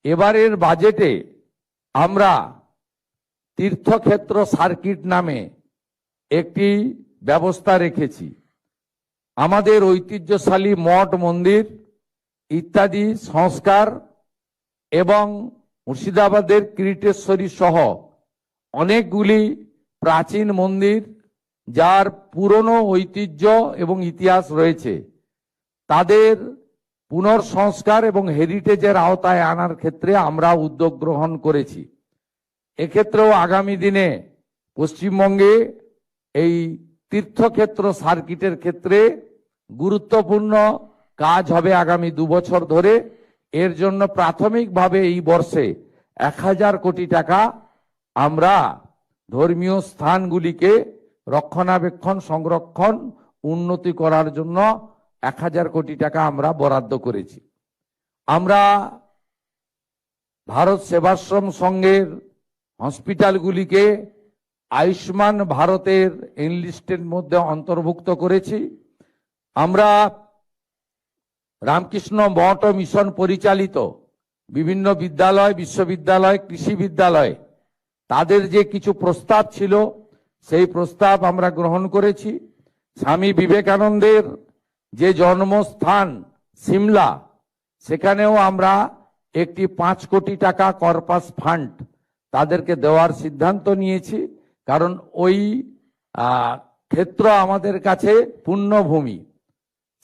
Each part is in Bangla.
এবারের বাজেটে আমরা তীর্থক্ষেত্র সার্কিট নামে একটি ব্যবস্থা রেখেছি। আমাদের ঐতিহ্যশালী মঠ মন্দির ইত্যাদি সংস্কার এবং মুর্শিদাবাদের কিরিটেশ্বরী সহ অনেকগুলি প্রাচীন মন্দির যার পুরনো ঐতিহ্য এবং ইতিহাস রয়েছে, তাদের পুনর্সংস্কার এবং হেরিটেজের আওতায় আনার ক্ষেত্রে আমরা উদ্যোগ গ্রহণ করেছি। এক্ষেত্রেও আগামী দিনে পশ্চিমবঙ্গে এই তীর্থক্ষেত্র সার্কিটের ক্ষেত্রে গুরুত্বপূর্ণ কাজ হবে আগামী 2 বছর ধরে। এর জন্য প্রাথমিকভাবে এই বর্ষে 1000 কোটি টাকা আমরা ধর্মীয় স্থানগুলিকে রক্ষণাবেক্ষণ, সংরক্ষণ, উন্নতি করার জন্য 1000 কোটি টাকা আমরা বরাদ্দ করেছি। আমরা ভারত সেবাশ্রম সংঘের হসপিটালগুলিকে আয়ুষ্মান ভারতের এনলিস্টের মধ্যে অন্তর্ভুক্ত করেছি। আমরা রামকৃষ্ণ মঠ ও মিশন পরিচালিত বিভিন্ন বিদ্যালয়, বিশ্ববিদ্যালয়, কৃষি বিদ্যালয়, তাদের যে কিছু প্রস্তাব ছিল সেই প্রস্তাব আমরা গ্রহণ করেছি। স্বামী বিবেকানন্দের যে জন্মস্থান সিমলা, সেখানেও আমরা একটি 5 কোটি টাকা কর্পাস ফান্ড তাদেরকে দেওয়ার সিদ্ধান্ত নিয়েছি, কারণ ওই ক্ষেত্র আমাদের কাছে পুণ্যভূমি।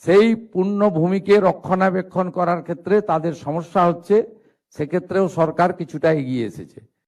সেই পুণ্যভূমিকে রক্ষণাবেক্ষণ করার ক্ষেত্রে তাদের সমস্যা হচ্ছে, সেক্ষেত্রেও সরকার কিছুটা এগিয়ে এসেছে।